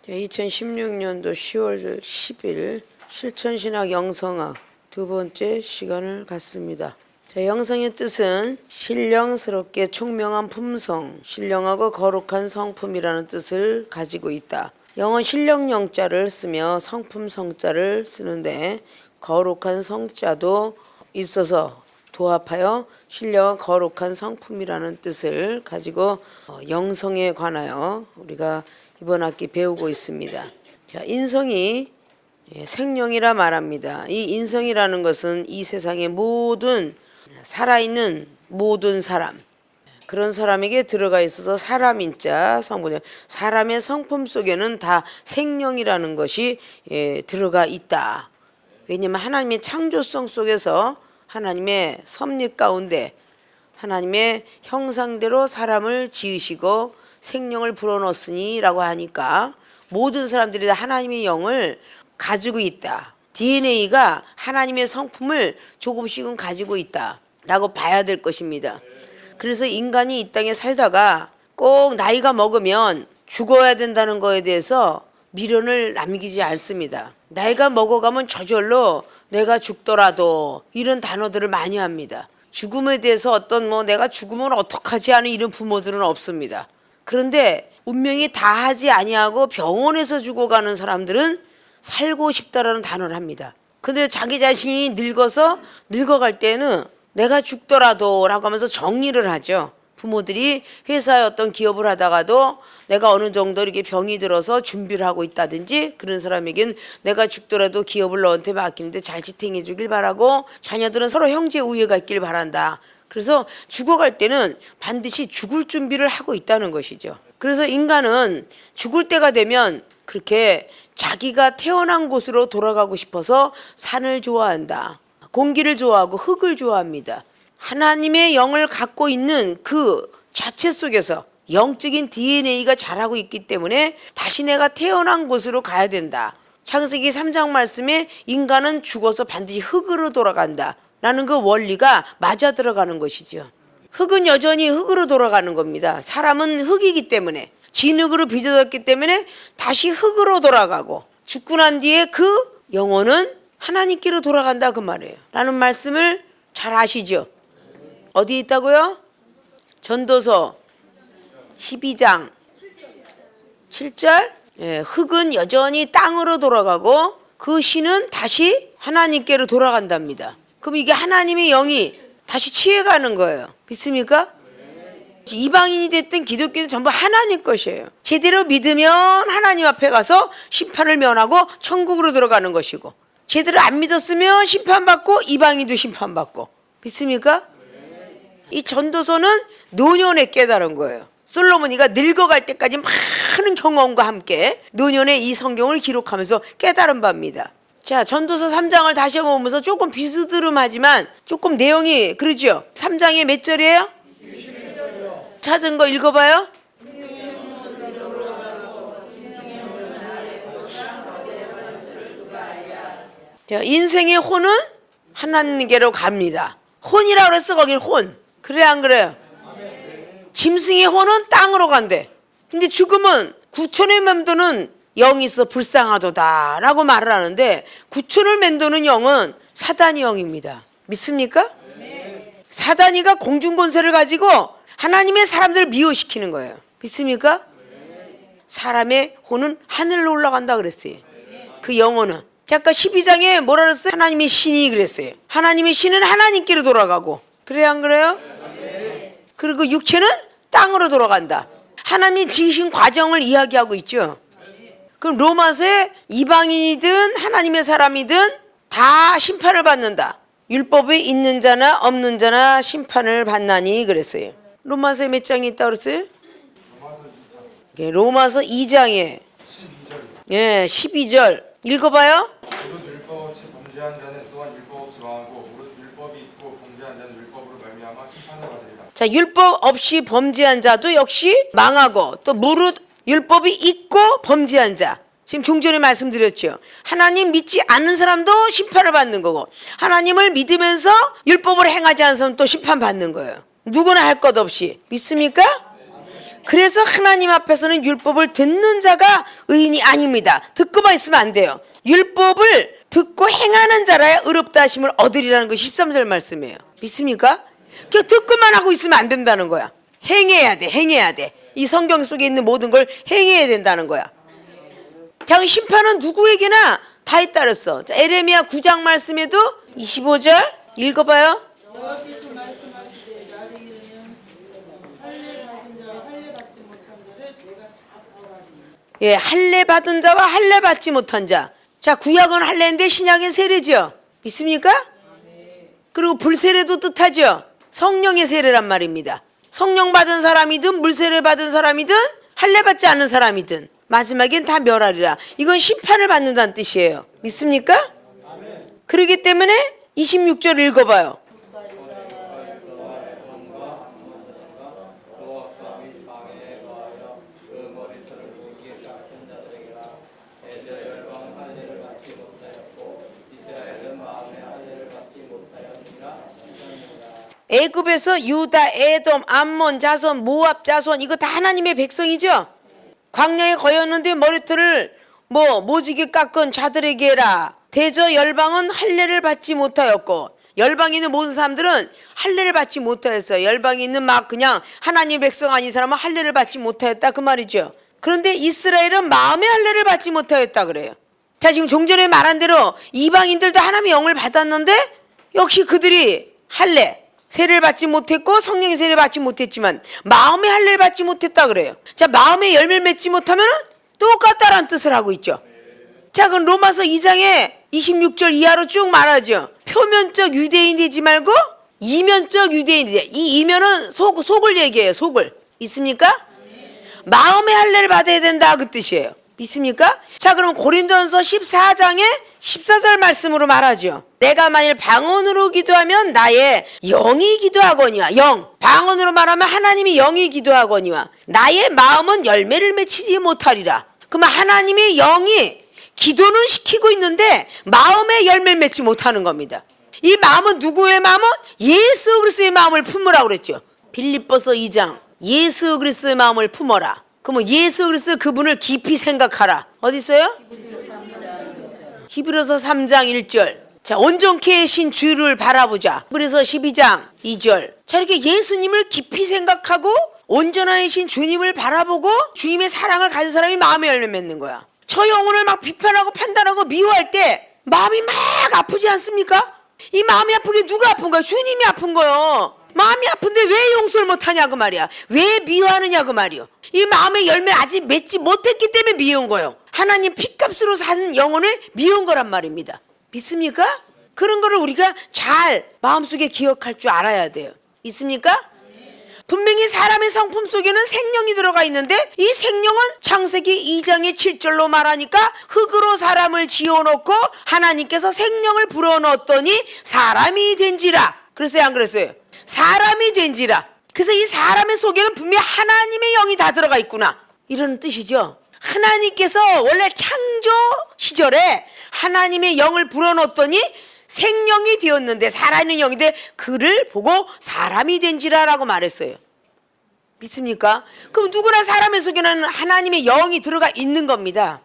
2016년도 10월 10일 실천신학 영성학 두 번째 시간을 갖습니다. 영성의 뜻은 신령스럽게 총명한 품성, 신령하고 거룩한 성품이라는 뜻을 가지고 있다. 영어 신령 영자를 쓰며 성품 성자를 쓰는데 거룩한 성자도 있어서 도합하여 신령한 거룩한 성품이라는 뜻을 가지고 영성에 관하여 우리가 이번 학기 배우고 있습니다. 자, 인성이 생명이라 말합니다. 이 인성이라는 것은 이 세상의 모든 살아있는 모든 사람, 그런 사람에게 들어가 있어서 사람인자 성분, 사람의 성품 속에는 다 생명이라는 것이 들어가 있다. 왜냐하면 하나님의 창조성 속에서 하나님의 섭리 가운데 하나님의 형상대로 사람을 지으시고 생명을 불어넣었으니 라고 하니까 모든 사람들이 다 하나님의 영을 가지고 있다. DNA가 하나님의 성품을 조금씩은 가지고 있다 라고 봐야 될 것입니다. 그래서 인간이 이 땅에 살다가 꼭 나이가 먹으면 죽어야 된다는 거에 대해서 미련을 남기지 않습니다. 나이가 먹어가면 저절로 내가 죽더라도 이런 단어들을 많이 합니다. 죽음에 대해서 어떤 내가 죽으면 어떡하지 하는 이런 부모들은 없습니다. 그런데 운명이 다 하지 아니하고 병원에서 죽어가는 사람들은 살고 싶다라는 단어를 합니다. 근데 자기 자신이 늙어갈 때는 내가 죽더라도 라고 하면서 정리를 하죠. 부모들이 회사에 어떤 기업을 하다가도 내가 어느 정도 이렇게 병이 들어서 준비를 하고 있다든지 그런 사람에겐 내가 죽더라도 기업을 너한테 맡기는데 잘 지탱해 주길 바라고 자녀들은 서로 형제 우애가 있길 바란다. 그래서 죽어갈 때는 반드시 죽을 준비를 하고 있다는 것이죠. 그래서 인간은 죽을 때가 되면 그렇게 자기가 태어난 곳으로 돌아가고 싶어서 산을 좋아한다. 공기를 좋아하고 흙을 좋아합니다. 하나님의 영을 갖고 있는 그 자체 속에서 영적인 DNA가 자라고 있기 때문에 다시 내가 태어난 곳으로 가야 된다. 창세기 3장 말씀에 인간은 죽어서 반드시 흙으로 돌아간다 라는 그 원리가 맞아 들어가는 것이죠. 흙은 여전히 흙으로 돌아가는 겁니다. 사람은 흙이기 때문에 진흙으로 빚어졌기 때문에 다시 흙으로 돌아가고 죽고 난 뒤에 그 영혼은 하나님께로 돌아간다 그 말이에요. 라는 말씀을 잘 아시죠? 어디 있다고요? 전도서 12장 7절. 흙은 여전히 땅으로 돌아가고 그 신은 다시 하나님께로 돌아간답니다. 그럼 이게 하나님의 영이 다시 취해가는 거예요. 믿습니까? 이방인이 됐든 기독교는 전부 하나님 것이에요. 제대로 믿으면 하나님 앞에 가서 심판을 면하고 천국으로 들어가는 것이고 제대로 안 믿었으면 심판받고 이방인도 심판받고. 믿습니까? 이 전도서는 노년에 깨달은 거예요. 솔로몬이가 늙어갈 때까지 많은 경험과 함께 노년에 이 성경을 기록하면서 깨달은 바입니다. 자, 전도서 3장을 다시 보면서 조금 비스듬하지만 조금 내용이 그러죠. 3장에 몇 절이에요? 21절이요. 찾은 거 읽어봐요. 자, 인생의 혼은 하나님께로 갑니다. 혼이라고 그랬어. 거긴 혼. 그래 안 그래요? 짐승의 혼은 땅으로 간대. 근데 죽음은 구천을 맴도는 영이 있어 불쌍하도다 라고 말을 하는데 구천을 맴도는 영은 사단의 영입니다. 믿습니까? 사단이가 공중권세를 가지고 하나님의 사람들을 미워시키는 거예요. 믿습니까? 사람의 혼은 하늘로 올라간다 그랬어요. 그 영혼은. 아까 12장에 뭐라 그랬어요? 하나님의 신이 그랬어요. 하나님의 신은 하나님께로 돌아가고. 그래요 안 그래요? 그리고 육체는 땅으로 돌아간다. 하나님이 지으신 과정을 이야기하고 있죠. 그럼 로마서에 이방인이든 하나님의 사람이든 다 심판을 받는다. 율법에 있는 자나 없는 자나 심판을 받나니 그랬어요. 로마서에 몇 장이 있다고 그랬어요? 로마서 2장에 12절 읽어봐요. 무릇 율법 없이 범죄한 자는 또한 율법 없이 망하고 무릇 율법이 있고 범죄한 자는 율법으로 말미암아 심판을 받으리라. 자, 율법 없이 범죄한 자도 역시 망하고 또 무릇 율법이 있고 범죄한 자. 지금 종전에 말씀드렸죠. 하나님 믿지 않는 사람도 심판을 받는 거고 하나님을 믿으면서 율법을 행하지 않는 사람은 또 심판받는 거예요. 누구나 할 것 없이. 믿습니까? 그래서 하나님 앞에서는 율법을 듣는 자가 의인이 아닙니다. 듣고만 있으면 안 돼요. 율법을 듣고 행하는 자라야 의롭다 하심을 얻으리라는 것이 13절 말씀이에요. 믿습니까? 그냥 듣고만 하고 있으면 안 된다는 거야. 행해야 돼. 행해야 돼. 이 성경 속에 있는 모든 걸 행해야 된다는 거야. 자, 심판은 누구에게나 다 잇따랐어. 자, 에레미야 9장 말씀에도 25절 읽어봐요. 여호와께서 말씀하시되 나를 이르면 할례 받은 자와 할례 받지 못한 자를 내가 다 벌하리니. 예, 할례 받은 자와 할례 받지 못한 자. 자, 구약은 할례인데 신약은 세례죠. 믿습니까? 그리고 불세례도 뜻하죠. 성령의 세례란 말입니다. 성령 받은 사람이든 물세례 받은 사람이든 할례 받지 않은 사람이든 마지막엔 다 멸하리라. 이건 심판을 받는다는 뜻이에요. 믿습니까? 그렇기 때문에 26절 읽어봐요. 애굽에서 유다, 에돔, 암몬 자손, 모압 자손 이거 다 하나님의 백성이죠. 광야에 거였는데 머리털을 모지게 깎은 자들에게라. 대저 열방은 할례를 받지 못하였고, 열방에 있는 모든 사람들은 할례를 받지 못하였어요. 열방에 있는 막 그냥 하나님 백성 아닌 사람은 할례를 받지 못하였다 그 말이죠. 그런데 이스라엘은 마음의 할례를 받지 못하였다 그래요. 자, 지금 종전에 말한 대로 이방인들도 하나님의 영을 받았는데 역시 그들이 할례 세례를 받지 못했고 성령의 세례를 받지 못했지만 마음의 할례를 받지 못했다 그래요. 자, 마음의 열매를 맺지 못하면 똑같다라는 뜻을 하고 있죠. 자, 그럼 로마서 2장에 26절 이하로 쭉 말하죠. 표면적 유대인이지 말고 이면적 유대인이지. 이 이면은 속을 얘기해요. 속을. 있습니까? 마음의 할례를 받아야 된다 그 뜻이에요. 믿습니까? 자, 그럼 고린도전서 14장에 14절 말씀으로 말하죠. 내가 만일 방언으로 기도하면 나의 영이 기도하거니와 영 방언으로 말하면 하나님이 영이 기도하거니와 나의 마음은 열매를 맺히지 못하리라. 그러면 하나님의 영이 기도는 시키고 있는데 마음의 열매를 맺지 못하는 겁니다. 이 마음은 누구의 마음은? 예수 그리스도의 마음을 품으라고 그랬죠. 빌립보서 2장 예수 그리스도의 마음을 품어라. 그러면 예수 그리스도 그분을 깊이 생각하라. 어디 있어요? 히브리서 3장 1절. 자, 온전케 하신 주를 바라보자. 히브리서 12장 2절. 자, 이렇게 예수님을 깊이 생각하고 온전하신 주님을 바라보고 주님의 사랑을 가진 사람이 마음의 열매 맺는 거야. 저 영혼을 막 비판하고 판단하고 미워할 때 마음이 막 아프지 않습니까? 이 마음이 아픈 게 누가 아픈 거야? 주님이 아픈 거요. 마음이 아픈데 왜 용서를 못하냐 그 말이야. 왜 미워하느냐 그 말이요. 이 마음의 열매를 아직 맺지 못했기 때문에 미운 거예요. 하나님 핏값으로 산 영혼을 미운 거란 말입니다. 믿습니까? 그런 거를 우리가 잘 마음속에 기억할 줄 알아야 돼요. 믿습니까? 분명히 사람의 성품 속에는 생명이 들어가 있는데 이 생명은 창세기 2장의 7절로 말하니까 흙으로 사람을 지어놓고 하나님께서 생명을 불어넣었더니 사람이 된지라. 그랬어요 안 그랬어요? 사람이 된지라. 그래서 이 사람의 속에는 분명히 하나님의 영이 다 들어가 있구나 이런 뜻이죠. 하나님께서 원래 창조 시절에 하나님의 영을 불어넣었더니 생명이 되었는데 살아있는 영인데 그를 보고 사람이 된지라라고 말했어요. 믿습니까? 그럼 누구나 사람의 속에는 하나님의 영이 들어가 있는 겁니다.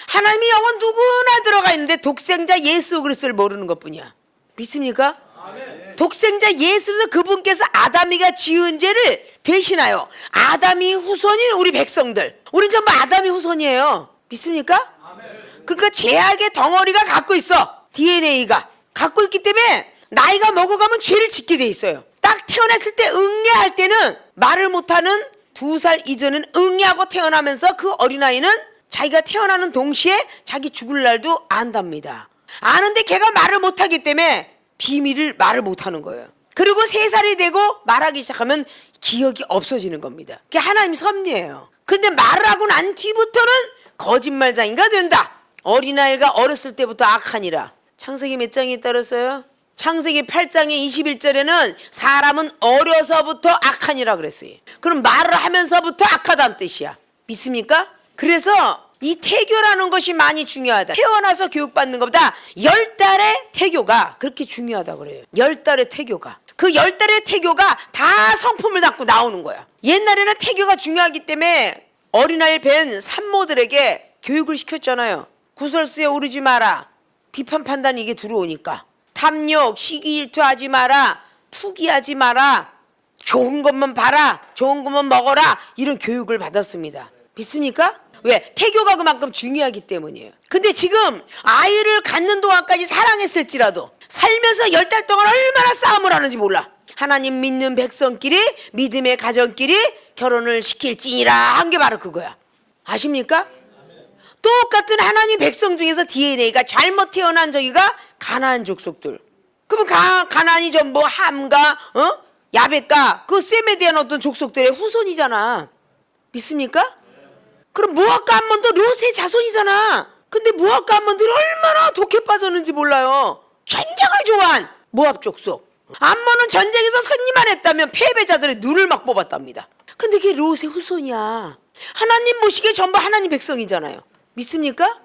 하나님의 영은 누구나 들어가 있는데 독생자 예수 그리스도를 모르는 것뿐이야. 믿습니까? 독생자 예수 그리스도 그분께서 아담이가 지은 죄를 대신하여 아담이 후손인 우리 백성들, 우린 전부 아담이 후손이에요. 믿습니까? 그러니까 죄악의 덩어리가 갖고 있어. DNA가 갖고 있기 때문에 나이가 먹어가면 죄를 짓게 돼 있어요. 딱 태어났을 때 응애할 때는 말을 못하는 2살 이전은 응애하고 태어나면서 그 어린아이는 자기가 태어나는 동시에 자기 죽을 날도 안답니다. 아는데 걔가 말을 못하기 때문에 비밀을 말을 못하는 거예요. 그리고 3살이 되고 말하기 시작하면 기억이 없어지는 겁니다. 그게 하나님 섭리예요. 근데 말을 하고 난 뒤부터는 거짓말장이가 된다. 어린아이가 어렸을 때부터 악하니라. 창세기 몇 장에 따랐어요? 창세기 8장의 21절에는 사람은 어려서부터 악하니라 그랬어요. 그럼 말을 하면서부터 악하다는 뜻이야. 믿습니까? 그래서 이 태교라는 것이 많이 중요하다. 태어나서 교육받는 것보다 10달의 태교가 그렇게 중요하다고 그래요. 10달의 태교가. 그 10달의 태교가 다 성품을 담고 나오는 거야. 옛날에는 태교가 중요하기 때문에 어린아이를 뵌 산모들에게 교육을 시켰잖아요. 구설수에 오르지 마라. 비판 판단 이게 들어오니까. 탐욕, 시기일투하지 마라. 투기하지 마라. 좋은 것만 봐라. 좋은 것만 먹어라. 이런 교육을 받았습니다. 믿습니까? 왜? 태교가 그만큼 중요하기 때문이에요. 근데 지금 아이를 갖는 동안까지 사랑했을지라도 살면서 10달 동안 얼마나 싸움을 하는지 몰라. 하나님 믿는 백성끼리 믿음의 가정끼리 결혼을 시킬지니라 한 게 바로 그거야. 아십니까? 똑같은 하나님 백성 중에서 DNA가 잘못 태어난 저기가 가나안 족속들. 그러면 가나안이 전부 함과 야벳과 그 셈에 대한 어떤 족속들의 후손이잖아. 믿습니까? 그럼 모압과 암몬도 롯의 자손이잖아. 근데 모압과 암몬들이 얼마나 독해 빠졌는지 몰라요. 전쟁을 좋아한 모압 족속. 암몬은 전쟁에서 승리만 했다면 패배자들의 눈을 막 뽑았답니다. 근데 그게 롯의 후손이야. 하나님 보시기에 전부 하나님 백성이잖아요. 믿습니까?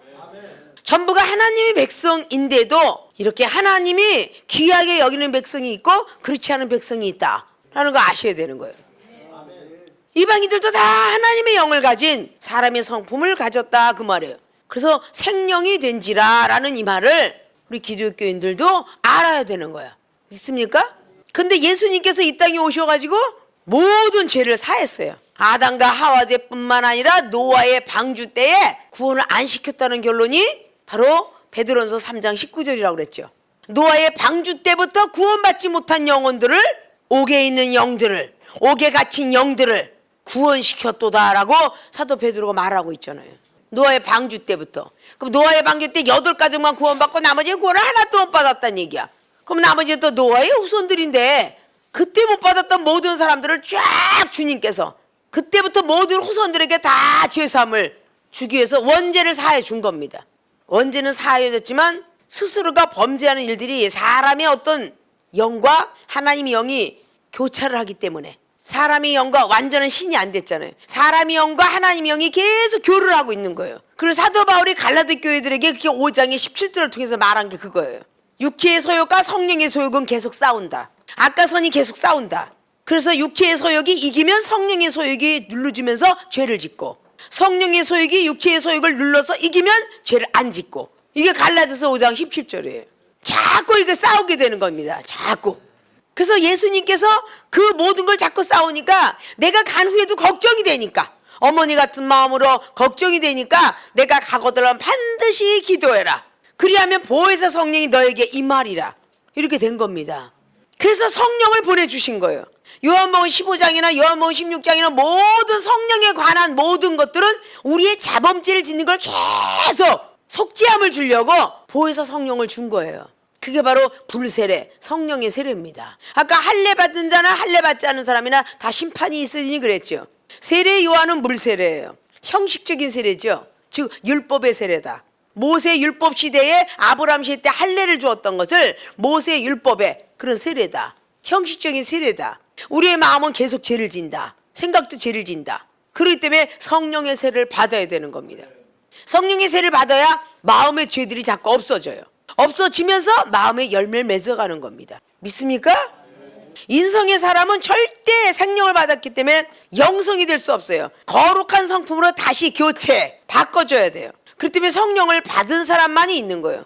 전부가 하나님의 백성인데도 이렇게 하나님이 귀하게 여기는 백성이 있고 그렇지 않은 백성이 있다라는 걸 아셔야 되는 거예요. 이방인들도 다 하나님의 영을 가진 사람의 성품을 가졌다 그 말이에요. 그래서 생명이 된지라 라는 이 말을 우리 기독교인들도 알아야 되는 거야. 믿습니까? 근데 예수님께서 이 땅에 오셔가지고 모든 죄를 사했어요. 아담과 하와제뿐만 아니라 노아의 방주 때에 구원을 안 시켰다는 결론이 바로 베드로전서 3장 19절이라고 그랬죠. 노아의 방주 때부터 구원받지 못한 영혼들을, 옥에 있는 영들을, 옥에 갇힌 영들을 구원시켰도다라고 사도 베드로가 말하고 있잖아요. 노아의 방주 때부터. 그럼 노아의 방주 때 8가족만 구원받고 나머지는 구원을 하나도 못 받았다는 얘기야. 그럼 나머지는 또 노아의 후손들인데 그때 못 받았던 모든 사람들을 쫙 주님께서 그때부터 모든 후손들에게 다 죄사함을 주기 위해서 원죄를 사해 준 겁니다. 원죄는 사해졌지만 스스로가 범죄하는 일들이 사람의 어떤 영과 하나님의 영이 교차를 하기 때문에 사람의 영과 완전한 신이 안 됐잖아요. 사람의 영과 하나님의 영이 계속 교류를 하고 있는 거예요. 그래서 사도 바울이 갈라디 교회들에게 그게 5장의 17절을 통해서 말한 게 그거예요. 육체의 소욕과 성령의 소욕은 계속 싸운다. 악과 선이 계속 싸운다. 그래서 육체의 소욕이 이기면 성령의 소욕이 눌러주면서 죄를 짓고 성령의 소욕이 육체의 소욕을 눌러서 이기면 죄를 안 짓고 이게 갈라디아서 5장 17절이에요. 자꾸 이거 싸우게 되는 겁니다. 자꾸. 그래서 예수님께서 그 모든 걸 자꾸 싸우니까 내가 간 후에도 걱정이 되니까 어머니 같은 마음으로 걱정이 되니까 내가 가거들면 반드시 기도해라. 그리하면 보혜사 성령이 너에게 임하리라. 이렇게 된 겁니다. 그래서 성령을 보내주신 거예요. 요한복음 15장이나 요한복음 16장이나 모든 성령에 관한 모든 것들은 우리의 자범죄를 짓는 걸 계속 속죄함을 주려고 보혜사 성령을 준 거예요. 그게 바로 불세례, 성령의 세례입니다. 아까 할례 받은 자나 할례 받지 않은 사람이나 다 심판이 있으니 그랬죠. 세례 요한은 물세례예요. 형식적인 세례죠. 즉 율법의 세례다. 모세 율법 시대에 아브라함 시대 때 할례를 주었던 것을 모세 율법의 그런 세례다. 형식적인 세례다. 우리의 마음은 계속 죄를 진다. 생각도 죄를 진다. 그렇기 때문에 성령의 세례를 받아야 되는 겁니다. 성령의 세례를 받아야 마음의 죄들이 자꾸 없어져요. 없어지면서 마음의 열매를 맺어가는 겁니다. 믿습니까? 인성의 사람은 절대 생명을 받았기 때문에 영성이 될 수 없어요. 거룩한 성품으로 다시 교체, 바꿔줘야 돼요. 그렇기 때문에 성령을 받은 사람만이 있는 거예요.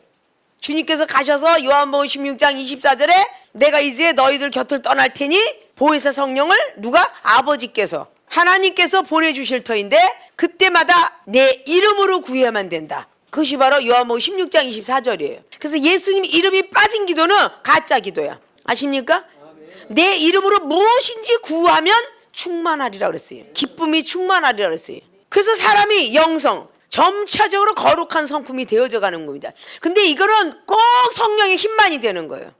주님께서 가셔서 요한복음 16장 24절에 내가 이제 너희들 곁을 떠날 테니 보혜사 성령을 누가? 아버지께서 하나님께서 보내주실 터인데 그때마다 내 이름으로 구해야만 된다. 그것이 바로 요한복음 16장 24절이에요. 그래서 예수님 이름이 빠진 기도는 가짜 기도야. 아십니까? 내 이름으로 무엇인지 구하면 충만하리라 그랬어요. 기쁨이 충만하리라 그랬어요. 그래서 사람이 영성 점차적으로 거룩한 성품이 되어져 가는 겁니다. 근데 이거는 꼭 성령의 힘만이 되는 거예요.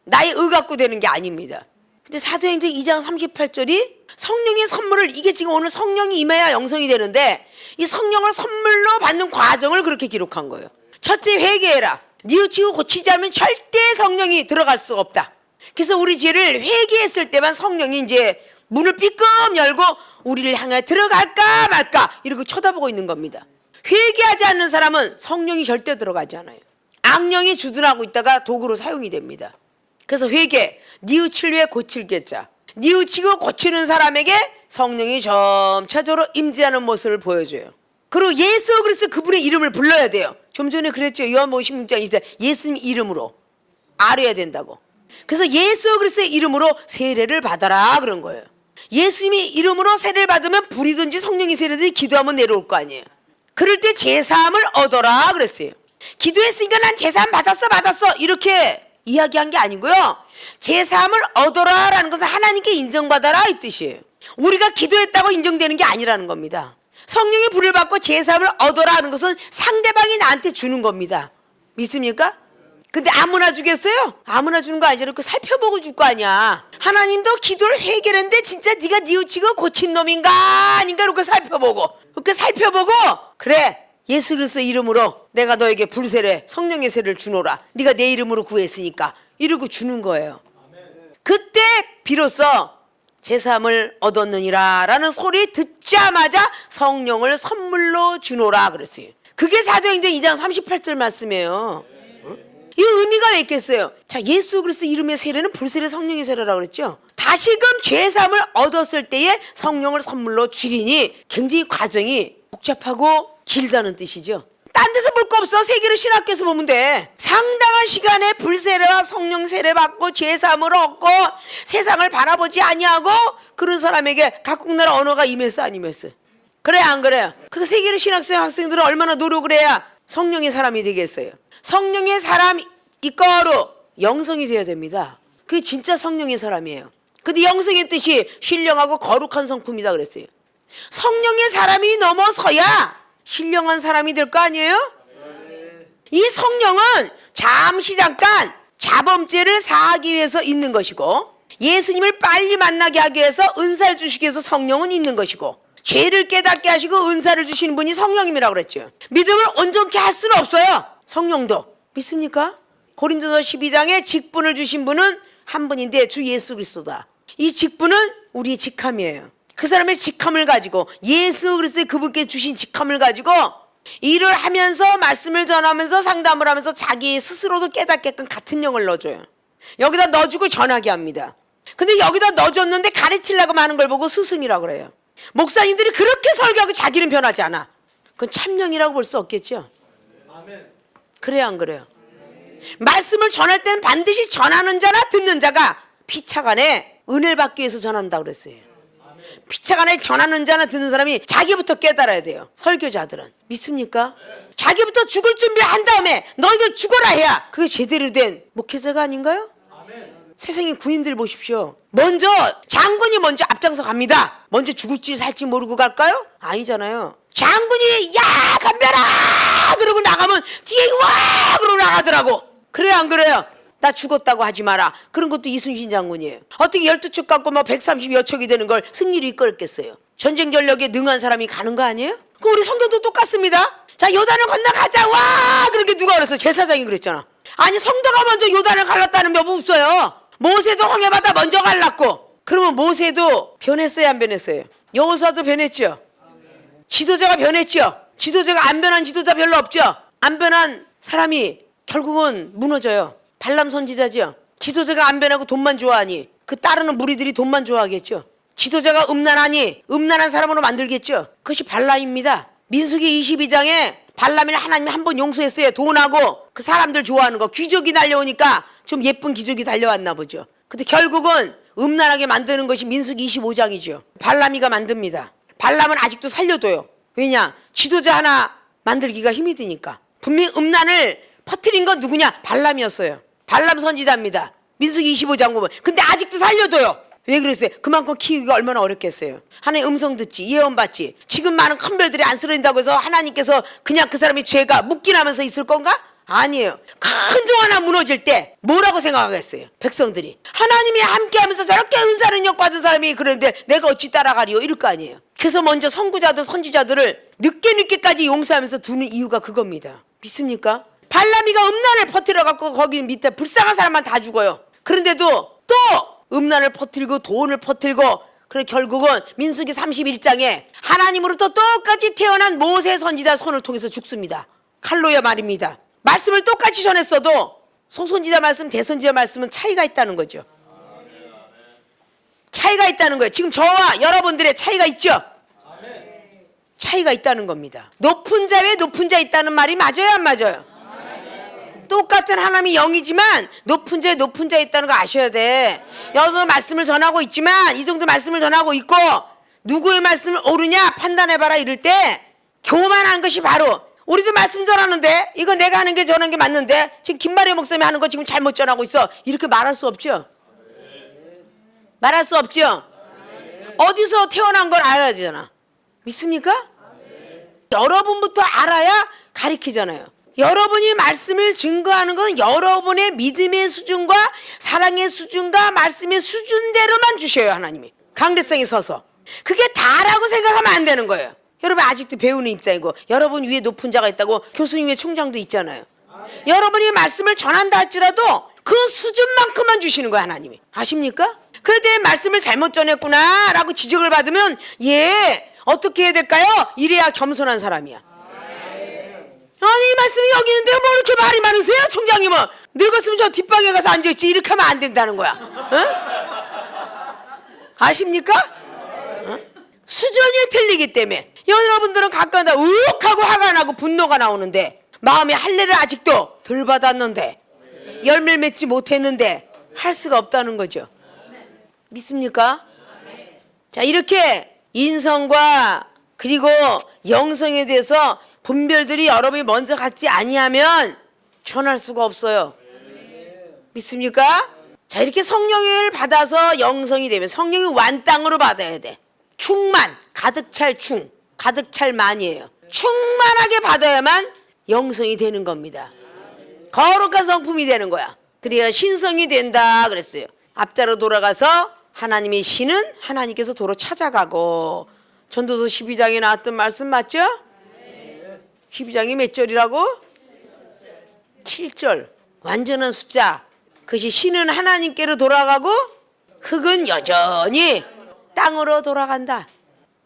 나의 의 갖고 되는 게 아닙니다. 근데 사도행전 2장 38절이 성령의 선물을 이게 지금 오늘 성령이 임해야 영성이 되는데 이 성령을 선물로 받는 과정을 그렇게 기록한 거예요. 첫째 회개해라. 뉘우치고 고치지 않으면 절대 성령이 들어갈 수가 없다. 그래서 우리 죄를 회개했을 때만 성령이 이제 문을 삐끔 열고 우리를 향해 들어갈까 말까 이렇게 쳐다보고 있는 겁니다. 회개하지 않는 사람은 성령이 절대 들어가지 않아요. 악령이 주둔하고 있다가 도구로 사용이 됩니다. 그래서 회개, 뉘우칠 위해 고칠겠자. 뉘우치고 고치는 사람에게 성령이 점차적으로 임재하는 모습을 보여줘요. 그리고 예수 그리스도 그분의 이름을 불러야 돼요. 좀 전에 그랬죠. 요한복음 16장 20절 예수님 이름으로 알아야 된다고. 그래서 예수 그리스도의 이름으로 세례를 받아라 그런 거예요. 예수님의 이름으로 세례를 받으면 불이든지 성령이 세례든지 기도하면 내려올 거 아니에요. 그럴 때 제사함을 얻어라 그랬어요. 기도했으니까 난 제사함 받았어 이렇게 이야기한 게 아니고요. 제사함을 얻어라라는 것은 하나님께 인정받아라 이 뜻이에요. 우리가 기도했다고 인정되는 게 아니라는 겁니다. 성령의 불을 받고 제사함을 얻어라 하는 것은 상대방이 나한테 주는 겁니다. 믿습니까? 근데 아무나 주겠어요? 아무나 주는 거 아니잖아요. 그 살펴보고 줄 거 아니야. 하나님도 기도를 해결했는데 진짜 네가 뉘우치고 고친 놈인가 아닌가 이렇게 살펴보고 그래 예수 그리스도 이름으로 내가 너에게 불세례 성령의 세례를 주노라. 네가 내 이름으로 구했으니까 이러고 주는 거예요. 그때 비로소 제사함을 얻었느니라 라는 소리 듣자마자 성령을 선물로 주노라 그랬어요. 그게 사도행전 2장 38절 말씀이에요. 이 의미가 왜 있겠어요? 자, 예수 그리스도 이름의 세례는 불세례 성령의 세례라고 그랬죠. 다시금 죄사함을 얻었을 때에 성령을 선물로 주리니 굉장히 과정이 복잡하고 길다는 뜻이죠. 딴 데서 볼 거 없어. 세계를 신학교에서 보면 돼. 상당한 시간에 불세례와 성령 세례 받고 죄사함을 얻고 세상을 바라보지 아니하고 그런 사람에게 각국 나라 언어가 임했어 안 임했어? 그래 안 그래요? 그 세계를 신학생 학생들은 얼마나 노력을 해야 성령의 사람이 되겠어요? 성령의 사람 이거로 영성이 돼야 됩니다. 그게 진짜 성령의 사람이에요. 근데 영성의 뜻이 신령하고 거룩한 성품이다 그랬어요. 성령의 사람이 넘어서야 신령한 사람이 될 거 아니에요? 이 성령은 잠시 잠깐 자범죄를 사하기 위해서 있는 것이고 예수님을 빨리 만나게 하기 위해서 은사를 주시기 위해서 성령은 있는 것이고 죄를 깨닫게 하시고 은사를 주시는 분이 성령님이라고 그랬죠. 믿음을 온전케 할 수는 없어요. 성령도. 믿습니까? 고린도서 12장에 직분을 주신 분은 한 분인데 주 예수 그리스도다. 이 직분은 우리의 직함이에요. 그 사람의 직함을 가지고 예수 그리스도의 그분께 주신 직함을 가지고 일을 하면서 말씀을 전하면서 상담을 하면서 자기 스스로도 깨닫게끔 같은 영을 넣어줘요. 여기다 넣어주고 전하게 합니다. 근데 여기다 넣어줬는데 가르치려고 하는 걸 보고 스승이라고 그래요. 목사님들이 그렇게 설교하고 자기는 변하지 않아. 그건 참령이라고 볼 수 없겠죠. 그래요 안 그래요? 말씀을 전할 때는 반드시 전하는 자나 듣는 자가 피차간에 은혜를 받기 위해서 전한다고 그랬어요. 피차간에 전하는 자나 듣는 사람이 자기부터 깨달아야 돼요. 설교자들은. 믿습니까? 자기부터 죽을 준비를 한 다음에 너희들 죽어라 해야 그게 제대로 된 목회자가 아닌가요? 세상의 군인들 보십시오. 먼저 장군이 먼저 앞장서 갑니다. 먼저 죽을지 살지 모르고 갈까요? 아니잖아요. 장군이 야 덤벼라 그러고 나가면 뒤에 와 그러고 나가더라고. 그래 안 그래요? 나 죽었다고 하지 마라. 그런 것도 이순신 장군이에요. 어떻게 12척 갖고 뭐 130여 척이 되는 걸 승리로 이끌었겠어요? 전쟁 전력에 능한 사람이 가는 거 아니에요? 그럼 우리 성도도 똑같습니다. 자 요단을 건너가자 와 그렇게 누가 그랬어? 제사장이 그랬잖아. 아니 성도가 먼저 요단을 갈랐다는 법 없어요. 모세도 홍해바다 먼저 갈랐고 그러면 모세도 변했어요 안 변했어요? 여호수아도 변했죠. 지도자가 변했죠. 지도자가 안 변한 지도자 별로 없죠. 안 변한 사람이 결국은 무너져요. 발람 선지자죠. 지도자가 안 변하고 돈만 좋아하니 그 따르는 무리들이 돈만 좋아하겠죠. 지도자가 음란하니 음란한 사람으로 만들겠죠. 그것이 발람입니다. 민수기 22장에 발람을 하나님이 한 번 용서했어요. 돈하고 그 사람들 좋아하는 거 귀족이 달려오니까 좀 예쁜 귀족이 달려왔나 보죠. 근데 결국은 음란하게 만드는 것이 민수기 25장이죠. 발람이가 만듭니다. 발람은 아직도 살려둬요. 왜냐? 지도자 하나 만들기가 힘이 드니까. 분명히 음란을 퍼뜨린 건 누구냐? 발람이었어요. 발람 선지자입니다. 민수기 25장 보면. 근데 아직도 살려둬요. 왜 그랬어요? 그만큼 키우기가 얼마나 어렵겠어요. 하나님 음성 듣지, 예언 받지. 지금 많은 큰 별들이 안 쓰러진다고 해서 하나님께서 그냥 그 사람이 죄가 묵기나면서 있을 건가? 아니에요. 큰 종 하나 무너질 때 뭐라고 생각하겠어요? 백성들이. 하나님이 함께하면서 저렇게 은사 능력 받은 사람이 그러는데 내가 어찌 따라가리요? 이럴 거 아니에요. 그래서 먼저 선구자들, 선지자들을 늦게까지 용서하면서 두는 이유가 그겁니다. 믿습니까? 발람이가 음란을 퍼뜨려갖고 거기 밑에 불쌍한 사람만 다 죽어요. 그런데도 또 음란을 퍼뜨리고 돈을 퍼뜨리고 그래 결국은 민수기 31장에 하나님으로부터 똑같이 태어난 모세 선지자 손을 통해서 죽습니다. 칼로야 말입니다. 말씀을 똑같이 전했어도 소선지자 말씀, 대선지자 말씀은 차이가 있다는 거죠. 차이가 있다는 거예요. 지금 저와 여러분들의 차이가 있죠? 차이가 있다는 겁니다. 높은 자에 높은 자 있다는 말이 맞아요, 안 맞아요? 똑같은 하나님이 영이지만 높은 자에 높은 자 있다는 거 아셔야 돼. 여기 말씀을 전하고 있지만 이 정도 말씀을 전하고 있고 누구의 말씀을 옳으냐 판단해봐라 이럴 때 교만한 것이 바로 우리도 말씀 전하는데 이거 내가 하는 게 전하는 게 맞는데 지금 김마리 목사님이 하는 거 지금 잘못 전하고 있어. 이렇게 말할 수 없죠? 말할 수 없죠? 어디서 태어난 걸 알아야 되잖아. 믿습니까? 여러분부터 알아야 가리키잖아요. 여러분이 말씀을 증거하는 건 여러분의 믿음의 수준과 사랑의 수준과 말씀의 수준대로만 주셔요. 하나님이 강대성에 서서 그게 다라고 생각하면 안 되는 거예요. 여러분 아직도 배우는 입장이고 여러분 위에 높은 자가 있다고 교수님 위에 총장도 있잖아요. 여러분이 말씀을 전한다 할지라도 그 수준만큼만 주시는 거예요. 하나님이 아십니까? 그런데 말씀을 잘못 전했구나 라고 지적을 받으면 예 어떻게 해야 될까요? 이래야 겸손한 사람이야. 아니 이 말씀이 여기 있는데 뭐 이렇게 말이 많으세요? 총장님은 늙었으면 저 뒷방에 가서 앉아있지 이렇게 하면 안 된다는 거야. 아십니까? 수준이 틀리기 때문에 여러분들은 가까운데 우욱하고 화가 나고 분노가 나오는데 마음의 할례를 아직도 덜 받았는데 열매를 맺지 못했는데 할 수가 없다는 거죠. 믿습니까? 자 이렇게 인성과 그리고 영성에 대해서 분별들이 여러분이 먼저 갖지 아니하면 전할 수가 없어요. 믿습니까? 자 이렇게 성령을 받아서 영성이 되면 성령이 완땅으로 받아야 돼. 충만, 가득 찰 충, 가득 찰 만이에요. 충만하게 받아야만 영성이 되는 겁니다. 거룩한 성품이 되는 거야. 그래야 신성이 된다 그랬어요. 앞자로 돌아가서 하나님의 신은 하나님께서 도로 찾아가고 전도서 12장에 나왔던 말씀 맞죠? 12장이 몇 절이라고? 7절. 완전한 숫자. 그것이 신은 하나님께로 돌아가고 흙은 여전히 땅으로 돌아간다.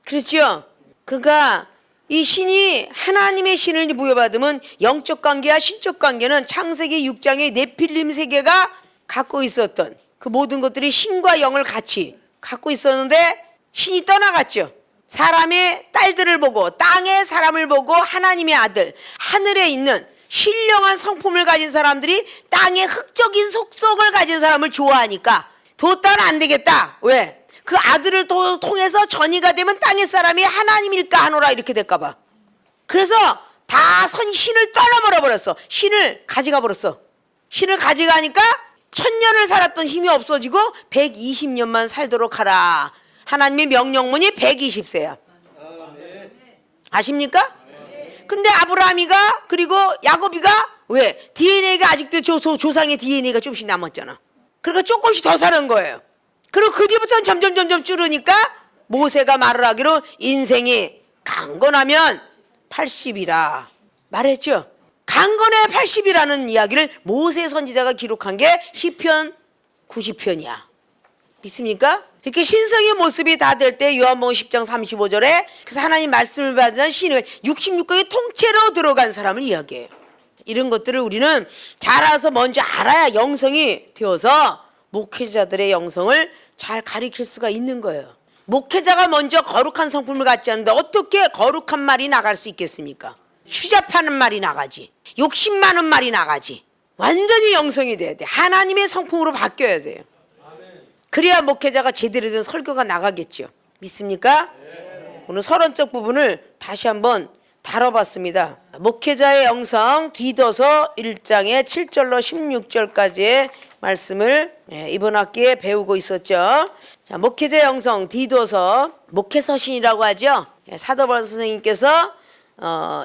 그렇죠? 그러니까 이 신이 하나님의 신을 부여받으면 영적 관계와 신적 관계는 창세기 6장의 네필림 세계가 갖고 있었던 그 모든 것들이 신과 영을 같이 갖고 있었는데 신이 떠나갔죠. 사람의 딸들을 보고 땅의 사람을 보고 하나님의 아들 하늘에 있는 신령한 성품을 가진 사람들이 땅의 흙적인 속성을 가진 사람을 좋아하니까 뒀다는 안 되겠다. 왜? 그 아들을 통해서 전이가 되면 땅의 사람이 하나님일까 하노라 이렇게 될까 봐. 그래서 다 신을 떠나버려 버렸어. 신을 가져가 버렸어. 신을 가져가니까 1000년을 살았던 힘이 없어지고 120년만 살도록 하라. 하나님의 명령문이 120세야. 아십니까? 근데 아브라함이가 그리고 야곱이가 왜? DNA가 아직도 조상의 DNA가 조금씩 남았잖아. 그러니까 조금씩 더 사는 거예요. 그리고 그 뒤부터는 점점 줄으니까 모세가 말을 하기로 인생이 강건하면 80이라 말했죠. 강건해 80이라는 이야기를 모세 선지자가 기록한 게 시편 90편이야. 믿습니까? 이렇게 신성의 모습이 다 될 때 요한복음 10장 35절에 그래서 하나님 말씀을 받은 신을 66국의 통째로 들어간 사람을 이야기해요. 이런 것들을 우리는 잘 알아서 먼저 알아야 영성이 되어서 목회자들의 영성을 잘 가리킬 수가 있는 거예요. 목회자가 먼저 거룩한 성품을 갖지 않는데 어떻게 거룩한 말이 나갈 수 있겠습니까? 추잡하는 말이 나가지. 욕심 많은 말이 나가지. 완전히 영성이 돼야 돼. 하나님의 성품으로 바뀌어야 돼요. 그래야 목회자가 제대로 된 설교가 나가겠죠. 믿습니까? 오늘 서론적 부분을 다시 한번 다뤄봤습니다. 목회자의 영성 디도서 1장의 7절로 16절까지의 말씀을 이번 학기에 배우고 있었죠. 자, 목회자의 영성 디도서 목회서신이라고 하죠. 사도 바울 선생님께서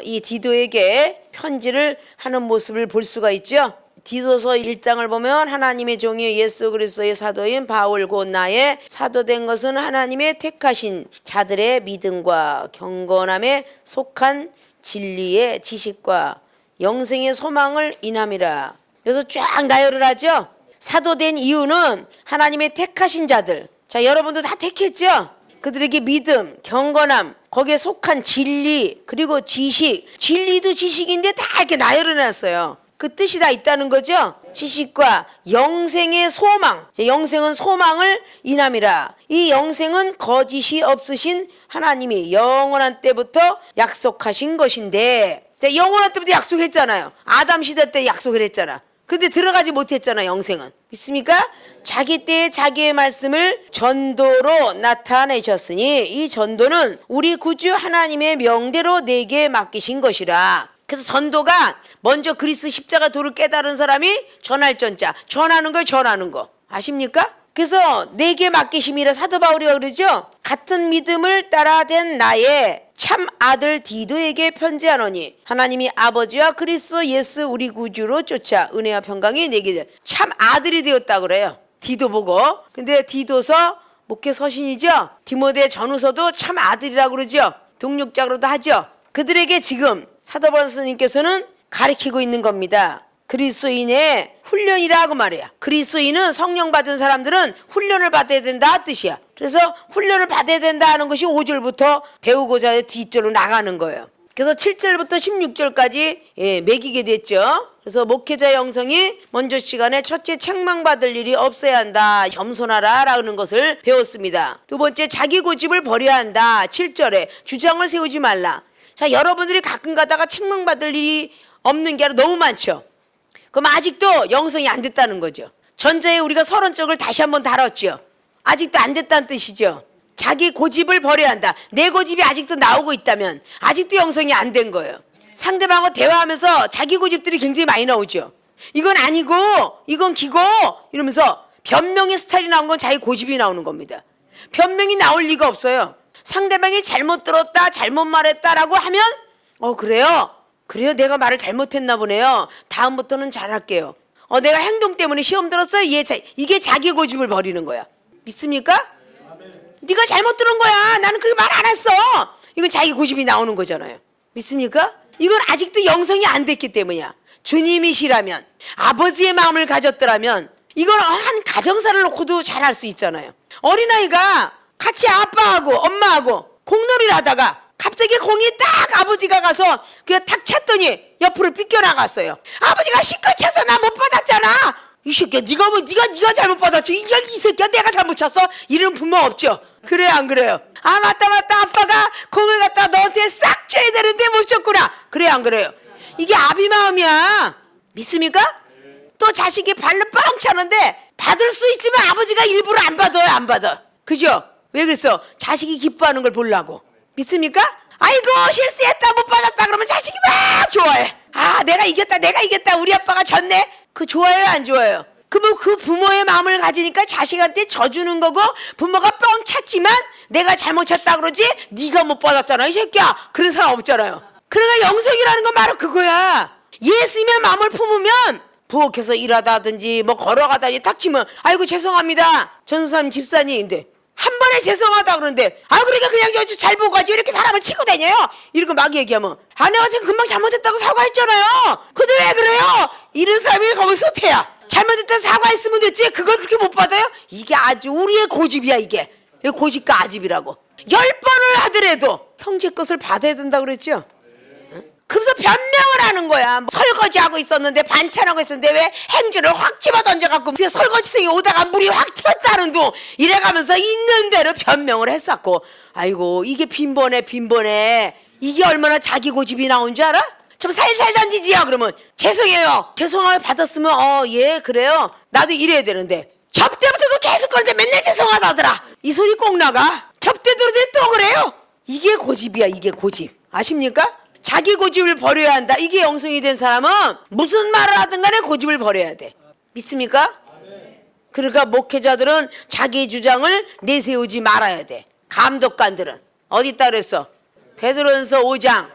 이 디도에게 편지를 하는 모습을 볼 수가 있죠. 디도서 1장을 보면 하나님의 종이 예수 그리스도의 사도인 바울 곧 나의 사도된 것은 하나님의 택하신 자들의 믿음과 경건함에 속한 진리의 지식과 영생의 소망을 인함이라. 그래서 쫙 나열을 하죠. 사도된 이유는 하나님의 택하신 자들. 자, 여러분도 다 택했죠? 그들에게 믿음, 경건함, 거기에 속한 진리, 그리고 지식. 진리도 지식인데 다 이렇게 나열을 해놨어요. 그 뜻이 다 있다는 거죠. 지식과 영생의 소망. 영생은 소망을 인함이라. 이 영생은 거짓이 없으신 하나님이 영원한 때부터 약속하신 것인데, 영원한 때부터 약속했잖아요. 아담 시대 때 약속을 했잖아. 근데 들어가지 못했잖아, 영생은. 믿습니까? 자기 때에 자기의 말씀을 전도로 나타내셨으니 이 전도는 우리 구주 하나님의 명대로 내게 맡기신 것이라. 그래서 전도가 먼저 그리스도 십자가 도를 깨달은 사람이 전할 전자, 전하는 걸 전하는 거. 아십니까? 그래서 내게 맡기심이라 사도 바울이 그러죠. 같은 믿음을 따라 된 나의 참 아들 디도에게 편지하노니 하나님이 아버지와 그리스도 예수 우리 구주로 쫓아 은혜와 평강이 내게 참 아들이 되었다 그래요. 디도 보고. 근데 디도서 목회 서신이죠. 디모데 전후서도 참 아들이라고 그러죠. 동력작으로도 하죠. 그들에게 지금 사도 바울 스님께서는 가르치고 있는 겁니다. 그리스도인의 훈련이라고 말해요. 그리스도인은 성령 받은 사람들은 훈련을 받아야 된다 뜻이야. 그래서 훈련을 받아야 된다 하는 것이 5절부터 배우고자 뒷절로 나가는 거예요. 그래서 7절부터 16절까지 매기게 됐죠. 그래서 목회자 영성이 먼저 시간에 첫째 책망받을 일이 없어야 한다. 겸손하라 라는 것을 배웠습니다. 두 번째 자기 고집을 버려야 한다. 7절에 주장을 세우지 말라. 자, 여러분들이 가끔 가다가 책망받을 일이 없는 게 아니라 너무 많죠. 그럼 아직도 영성이 안 됐다는 거죠. 전자에 우리가 서론적을 다시 한번 다뤘죠. 아직도 안 됐다는 뜻이죠. 자기 고집을 버려야 한다. 내 고집이 아직도 나오고 있다면 아직도 영성이 안 된 거예요. 상대방하고 대화하면서 자기 고집들이 굉장히 많이 나오죠. 이건 아니고 이건 기고 이러면서 변명의 스타일이 나온 건 자기 고집이 나오는 겁니다. 변명이 나올 리가 없어요. 상대방이 잘못 들었다, 잘못 말했다라고 하면 그래요 내가 말을 잘못했나 보네요. 다음부터는 잘할게요. 내가 행동 때문에 시험 들었어요. 이게 자기 고집을 버리는 거야. 믿습니까? 네가 잘못 들은 거야. 나는 그렇게 말 안 했어. 이건 자기 고집이 나오는 거잖아요. 믿습니까? 이건 아직도 영성이 안 됐기 때문이야. 주님이시라면, 아버지의 마음을 가졌더라면 이건 한 가정사를 놓고도 잘할 수 있잖아요. 어린아이가 같이 아빠하고 엄마하고 공놀이를 하다가 갑자기 공이 딱 아버지가 가서 그냥 탁 찼더니 옆으로 삐껴나갔어요. 아버지가 시끄러워서 나 못 받았잖아. 이 새끼야, 네가 잘못 받았지. 이 새끼야, 내가 잘못 찼어. 이런 부모 없죠. 그래요, 안 그래요? 아, 맞다. 아빠가 공을 갖다 너한테 싹 줘야 되는데 못 줬구나. 그래요, 안 그래요? 이게 아비 마음이야. 믿습니까? 또 자식이 발로 뻥 차는데 받을 수 있지만 아버지가 일부러 안 받아요, 안 받아. 그죠? 왜 그랬어? 자식이 기뻐하는 걸 보려고. 믿습니까? 아이고, 실수했다, 못 받았다 그러면 자식이 막 좋아해. 아, 내가 이겼다, 우리 아빠가 졌네. 그 좋아요, 안 좋아요? 그러면 그 부모의 마음을 가지니까 자식한테 져주는 거고, 부모가 뻥 찼지만 내가 잘못 찼다 그러지 네가 못 받았잖아 이 새끼야. 그런 사람 없잖아요. 그러니까 영성이라는 건 바로 그거야. 예수님의 마음을 품으면 부엌에서 일하다든지 뭐 걸어가다니 탁 치면 아이고 죄송합니다, 전도사님 집사님인데 한 번에 죄송하다 그러는데 그러니까 그냥 잘 보고 가지 이렇게 사람을 치고 다녀요. 이렇게 막 얘기하면 내가 지금 금방 잘못했다고 사과했잖아요. 근데 왜 그래요? 이런 사람이 거기서 소태야. 잘못했다 사과했으면 됐지 그걸 그렇게 못 받아요? 이게 아주 우리의 고집이야. 이게 고집과 아집이라고. 10번을 하더라도 형제 것을 받아야 된다고 그랬죠. 그래서 변명을 하는 거야. 설거지하고 있었는데 반찬하고 있었는데 왜 행주를 확 집어 던져갖고 설거지생이 오다가 물이 확 튀었다는 둥 이래가면서 있는 대로 변명을 했었고, 아이고 이게 빈번해. 이게 얼마나 자기 고집이 나온 줄 알아? 좀 살살 던지지요. 그러면 죄송해요 받았으면 예 그래요 나도 이래야 되는데 접대부터도 계속 그러는데 맨날 죄송하다 하더라. 이 소리 꼭 나가. 접대 들었는데 또 그래요. 이게 고집이야. 이게 고집. 아십니까? 자기 고집을 버려야 한다. 이게 영성이 된 사람은 무슨 말을 하든 간에 고집을 버려야 돼. 믿습니까? 그러니까 목회자들은 자기 주장을 내세우지 말아야 돼. 감독관들은 어디 있다 그랬어? 베드로전서 5장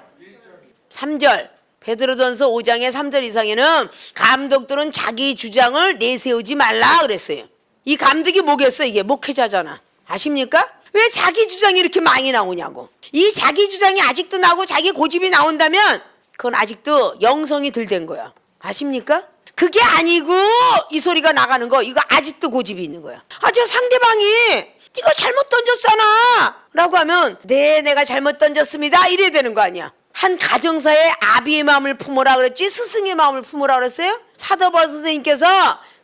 3절. 베드로전서 5장의 3절 이상에는 감독들은 자기 주장을 내세우지 말라 그랬어요. 이 감독이 뭐겠어? 이게 목회자잖아. 아십니까? 왜 자기 주장이 이렇게 많이 나오냐고. 이 자기 주장이 아직도 나오고 자기 고집이 나온다면 그건 아직도 영성이 덜 된 거야. 아십니까? 그게 아니고 이 소리가 나가는 거 이거 아직도 고집이 있는 거야. 저 상대방이 네가 잘못 던졌잖아 라고 하면 네 내가 잘못 던졌습니다 이래야 되는 거 아니야. 한 가정사에 아비의 마음을 품으라 그랬지 스승의 마음을 품으라 그랬어요? 사도바울 선생님께서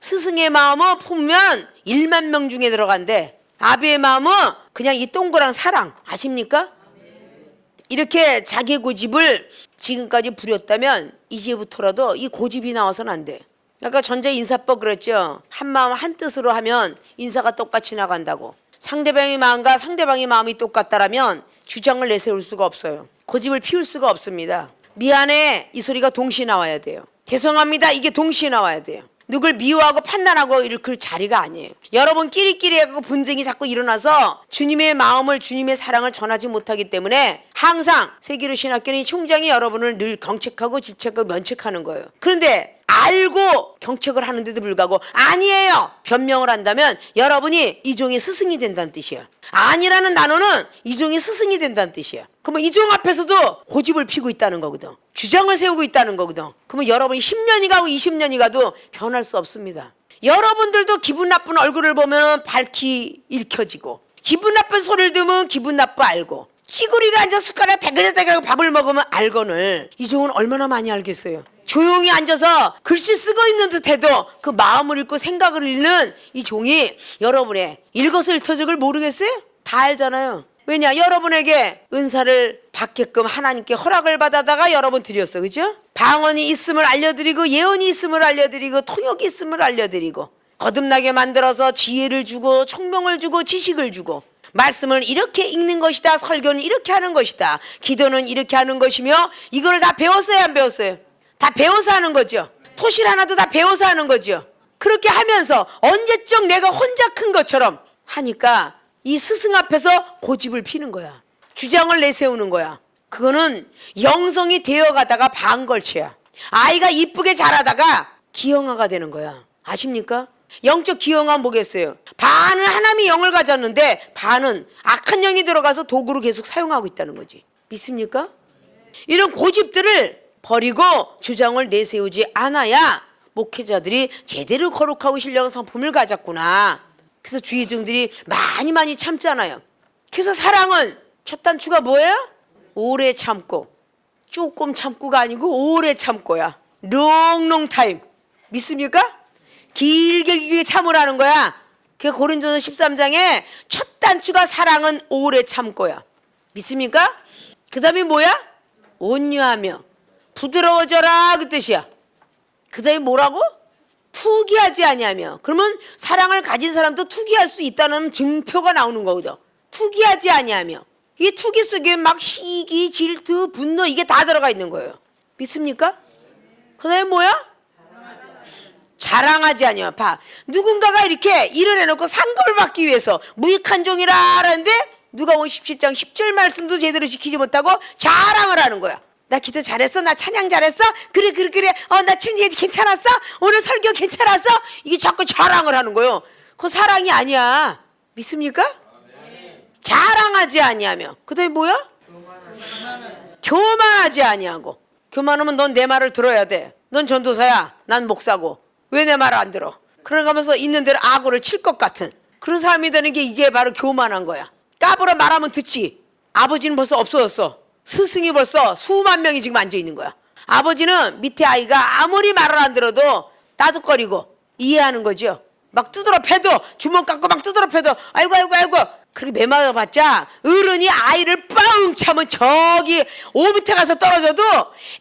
스승의 마음을 품으면 1만 명 중에 들어간대. 아비의 마음은 그냥 이 동그란 사랑 아십니까? 이렇게 자기 고집을 지금까지 부렸다면 이제부터라도 이 고집이 나와서는 안 돼. 아까 전자인사법 그랬죠. 한 마음 한 뜻으로 하면 인사가 똑같이 나간다고. 상대방의 마음과 상대방의 마음이 똑같다라면 주장을 내세울 수가 없어요. 고집을 피울 수가 없습니다. 미안해 이 소리가 동시에 나와야 돼요. 죄송합니다 이게 동시에 나와야 돼요. 누굴 미워하고 판단하고 이럴 그 자리가 아니에요. 여러분끼리끼리 하고 분쟁이 자꾸 일어나서 주님의 마음을 주님의 사랑을 전하지 못하기 때문에 항상 세계로 신학교는 총장이 여러분을 늘 경책하고 질책하고 면책하는 거예요. 그런데 알고 경책을 하는데도 불구하고 아니에요 변명을 한다면 여러분이 이종의 스승이 된다는 뜻이야. 아니라는 단어는 이종의 스승이 된다는 뜻이야. 그러면 이종 앞에서도 고집을 피고 있다는 거거든. 주장을 세우고 있다는 거거든. 그러면 여러분이 10년이 가고 20년이 가도 변할 수 없습니다. 여러분들도 기분 나쁜 얼굴을 보면 밝히 읽혀지고 기분 나쁜 소리를 들으면 기분 나빠 알고 찌구리가 앉아 숟가락 대글대글 밥을 먹으면 알거늘 이종은 얼마나 많이 알겠어요. 조용히 앉아서 글씨 쓰고 있는 듯해도 그 마음을 읽고 생각을 읽는 이 종이 여러분의 일거수일투족을 모르겠어요? 다 알잖아요. 왜냐? 여러분에게 은사를 받게끔 하나님께 허락을 받아다가 여러분 드렸어. 그죠? 방언이 있음을 알려드리고 예언이 있음을 알려드리고 통역이 있음을 알려드리고 거듭나게 만들어서 지혜를 주고 총명을 주고 지식을 주고 말씀을 이렇게 읽는 것이다. 설교는 이렇게 하는 것이다. 기도는 이렇게 하는 것이며 이거를 다 배웠어요? 안 배웠어요? 다 배워서 하는 거죠. 토실 하나도 다 배워서 하는 거죠. 그렇게 하면서 언제적 내가 혼자 큰 것처럼 하니까 이 스승 앞에서 고집을 피는 거야. 주장을 내세우는 거야. 그거는 영성이 되어가다가 반걸치야. 아이가 이쁘게 자라다가 기형아가 되는 거야. 아십니까? 영적 기형아 뭐겠어요? 반은 하나님이 영을 가졌는데 반은 악한 영이 들어가서 도구로 계속 사용하고 있다는 거지. 믿습니까? 이런 고집들을 버리고 주장을 내세우지 않아야 목회자들이 제대로 거룩하고 신령한 성품을 가졌구나. 그래서 주의종들이 많이 참잖아요. 그래서 사랑은 첫 단추가 뭐예요? 오래 참고. 조금 참고가 아니고 오래 참고야. long time. 믿습니까? 길게 참으라는 거야. 그 고린도서 13장에 첫 단추가 사랑은 오래 참고야. 믿습니까? 그 다음에 뭐야? 온유하며 부드러워져라 그 뜻이야. 그 다음에 뭐라고? 투기하지 아니하며. 그러면 사랑을 가진 사람도 투기할 수 있다는 증표가 나오는 거거든. 투기하지 아니하며. 이 투기 속에 막 시기, 질투, 분노 이게 다 들어가 있는 거예요. 믿습니까? 그 다음에 뭐야? 자랑하지 아니하며. 봐. 누군가가 이렇게 일을 해놓고 상급을 받기 위해서 무익한 종이라 하는데 누가 57장 10절 말씀도 제대로 지키지 못하고 자랑을 하는 거야. 나 기도 잘했어? 나 찬양 잘했어? 그래. 나 춤 괜찮았어? 오늘 설교 괜찮았어? 이게 자꾸 자랑을 하는 거예요. 그거 사랑이 아니야. 믿습니까? 자랑하지 아니하며. 그 다음에 뭐야? 교만하지 아니하고. 교만하면 넌 내 말을 들어야 돼. 넌 전도사야. 난 목사고. 왜 내 말을 안 들어? 그러가면서 있는 대로 악어를 칠 것 같은 그런 사람이 되는 게 이게 바로 교만한 거야. 까불어 말하면 듣지. 아버지는 벌써 없어졌어. 스승이 벌써 수만 명이 지금 앉아있는 거야. 아버지는 밑에 아이가 아무리 말을 안 들어도 따득거리고 이해하는 거죠. 막 두드러 패도 주먹 갖고 막 두드러 패도 아이고 그렇게 매맞아봤자 어른이 아이를 뻥 차면 저기 5m 가서 떨어져도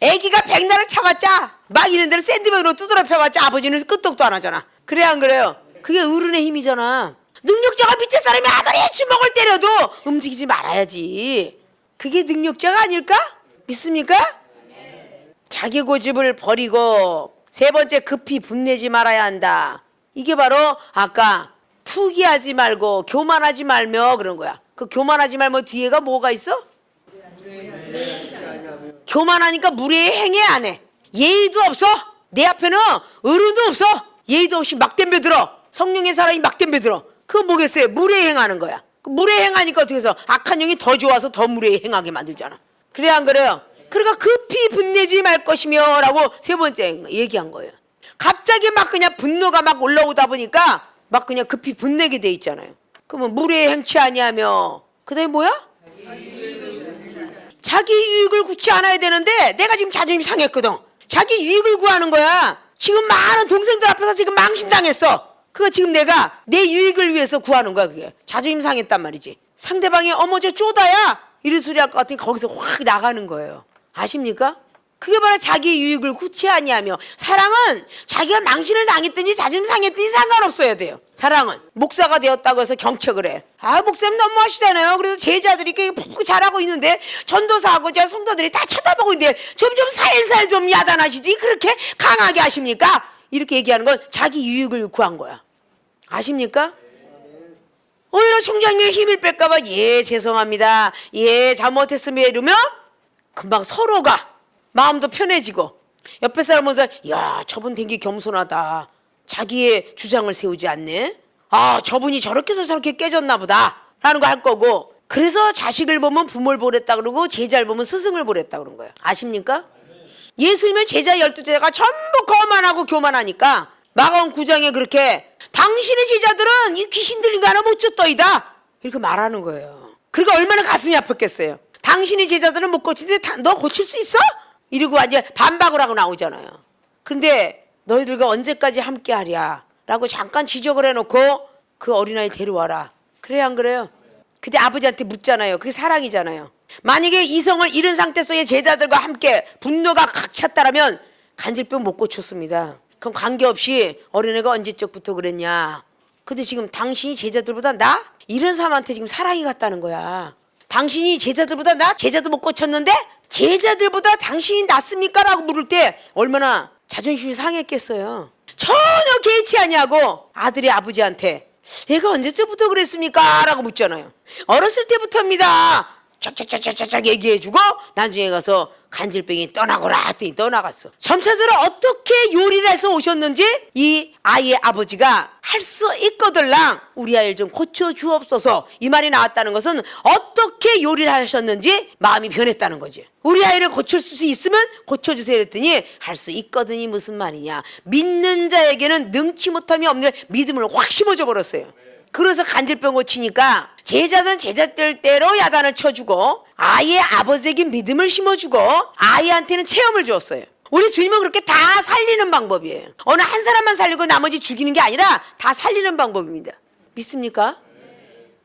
애기가 백날을 차봤자 막 이런 데를 샌드백으로 두드러 패봤자 아버지는 끄떡도 안 하잖아. 그래 안 그래요? 그게 어른의 힘이잖아. 능력자가 밑에 사람이 아무리 주먹을 때려도 움직이지 말아야지. 그게 능력자가 아닐까? 믿습니까? 자기 고집을 버리고 세 번째 급히 분내지 말아야 한다. 이게 바로 아까 투기하지 말고 교만하지 말며 그런 거야. 그 교만하지 말며 뒤에가 뭐가 있어? 교만하니까 무례히 행해 안 해. 예의도 없어. 내 앞에는 어른도 없어. 예의도 없이 막 덤벼들어. 성령의 사람이 막 덤벼들어. 그거 뭐겠어요? 무례히 행하는 거야. 무례히 행하니까 어떻게 해서 악한 영이 더 좋아서 더 무례히 행하게 만들잖아. 그래 안 그래요? 그러니까 급히 분내지 말 것이며 라고 세 번째 얘기한 거예요. 갑자기 막 그냥 분노가 막 올라오다 보니까 막 그냥 급히 분내게 돼 있잖아요. 그러면 무례히 행치 아니하며 그 다음에 뭐야? 자기 유익을 구치 않아야 되는데 내가 지금 자존심 상했거든. 자기 유익을 구하는 거야. 지금 많은 동생들 앞에서 지금 망신당했어. 그거 지금 내가 내 유익을 위해서 구하는 거야. 그게 자존심 상했단 말이지. 상대방이 어머 저 쪼다야 이런 소리 할 것 같으니 거기서 확 나가는 거예요. 아십니까? 그게 바로 자기 유익을 구치 아니하며, 사랑은 자기가 망신을 당했든지 자존심 상했든지 상관없어야 돼요. 사랑은 목사가 되었다고 해서 경책을 해. 아, 목사님 너무하시잖아요. 그래서 제자들이 이렇게 푹 잘하고 있는데 전도사하고 제 성도들이 다 쳐다보고 있는데 좀 살살 좀 야단하시지 그렇게 강하게 하십니까? 이렇게 얘기하는 건 자기 유익을 구한 거야. 아십니까? 오히려 총장님의 힘을 뺄까봐 예 죄송합니다, 예 잘못했습니다 이러면 금방 서로가 마음도 편해지고, 옆에 사람 보면서 야 저분 되게 겸손하다, 자기의 주장을 세우지 않네, 아 저분이 저렇게 해서 저렇게 깨졌나 보다 라는 거 할 거고, 그래서 자식을 보면 부모를 보랬다 그러고 제자를 보면 스승을 보랬다 그런 거예요. 아십니까? 예수님은 제자 12제자가 전부 거만하고 교만하니까 마가음 9장에 그렇게 당신의 제자들은 이 귀신 들린 거 하나 못 줬더이다 이렇게 말하는 거예요. 그러니까 얼마나 가슴이 아팠겠어요. 당신의 제자들은 못 고치는데 너 고칠 수 있어? 이러고 이제 반박을 하고 나오잖아요. 근데 너희들과 언제까지 함께 하랴 라고 잠깐 지적을 해놓고 그 어린아이 데려와라. 그래야 안 그래요? 근데 아버지한테 묻잖아요. 그게 사랑이잖아요. 만약에 이성을 잃은 상태 속에 제자들과 함께 분노가 각 찼다라면 간질병 못 고쳤습니다. 그럼 관계없이 어린애가 언제적부터 그랬냐. 근데 지금 당신이 제자들보다 나? 이런 사람한테 지금 사랑이 갔다는 거야. 당신이 제자들보다 나? 제자도 못 고쳤는데 제자들보다 당신이 낫습니까? 라고 물을 때 얼마나 자존심이 상했겠어요. 전혀 개의치 아니하고 아들이 아버지한테 얘가 언제쯤부터 그랬습니까? 라고 묻잖아요. 어렸을 때부터입니다. 쫙쫙쫙쫙쫙 얘기해주고 나중에 가서 간질병이 떠나거라 했더니 떠나갔어. 점차적으로 어떻게 요리를 해서 오셨는지 이 아이의 아버지가 할 수 있거들랑 우리 아이를 좀 고쳐주옵소서 이 말이 나왔다는 것은 어떻게 요리를 하셨는지 마음이 변했다는 거지. 우리 아이를 고칠 수 있으면 고쳐주세요 그랬더니 할 수 있거든이 무슨 말이냐. 믿는 자에게는 능치 못함이 없는 믿음을 확 심어줘 버렸어요. 그래서 간질병 고치니까 제자들은 제자들대로 야단을 쳐주고 아이의 아버지에게 믿음을 심어주고 아이한테는 체험을 주었어요. 우리 주님은 그렇게 다 살리는 방법이에요. 어느 한 사람만 살리고 나머지 죽이는 게 아니라 다 살리는 방법입니다. 믿습니까?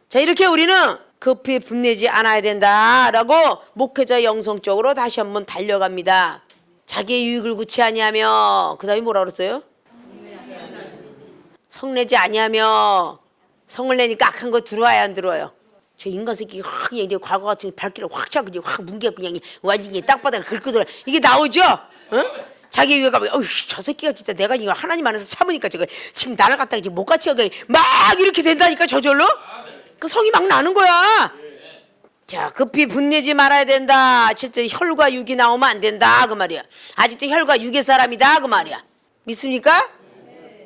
자, 이렇게 우리는 급히 분내지 않아야 된다라고 목회자 영성적으로 다시 한번 달려갑니다. 자기의 유익을 구치 아니하며, 그 다음에 뭐라 그랬어요? 성내지 아니하며. 성을 내니까 악한 거 들어와야 안 들어와요? 저 인간 새끼 확 그냥 과거 같은 발길을 확 차고 그냥 확 뭉개 그냥 완전히 땅바닥을 긁고들어. 이게 나오죠? 어? 자기 위에 가면 저 새끼가 진짜 내가 이거 하나님 안에서 참으니까 저거 지금 나를 갖다가 지금 못 같이 하게 막 이렇게 된다니까 저절로. 그 성이 막 나는 거야. 자, 급히 분내지 말아야 된다. 실제 혈과 육이 나오면 안 된다 그 말이야. 아직도 혈과 육의 사람이다 그 말이야. 믿습니까?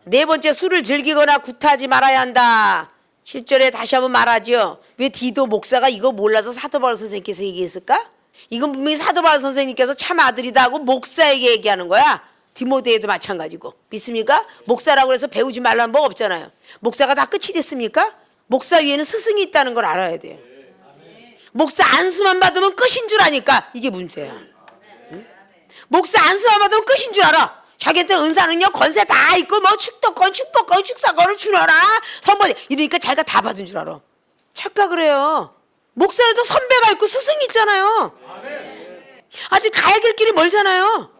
네 번째, 술을 즐기거나 구타하지 말아야 한다. 실절에 다시 한번 말하죠. 왜 디도 목사가 이거 몰라서 사도 바울 선생님께서 얘기했을까? 이건 분명히 사도 바울 선생님께서 참 아들이다 하고 목사에게 얘기하는 거야. 디모데에도 마찬가지고. 믿습니까? 목사라고 해서 배우지 말라는 법 없잖아요. 목사가 다 끝이 됐습니까? 목사 위에는 스승이 있다는 걸 알아야 돼요. 목사 안수만 받으면 끝인 줄 아니까 이게 문제야. 응? 목사 안수만 받으면 끝인 줄 알아. 자기한테 은사, 능력, 권세 다 있고 뭐 축도권, 축복권, 축사권을 주너라 선본 이러니까 자기가 다 받은 줄 알아. 착각을 해요. 목사에도 선배가 있고 스승이 있잖아요. 아직 가야 될 길이 멀잖아요.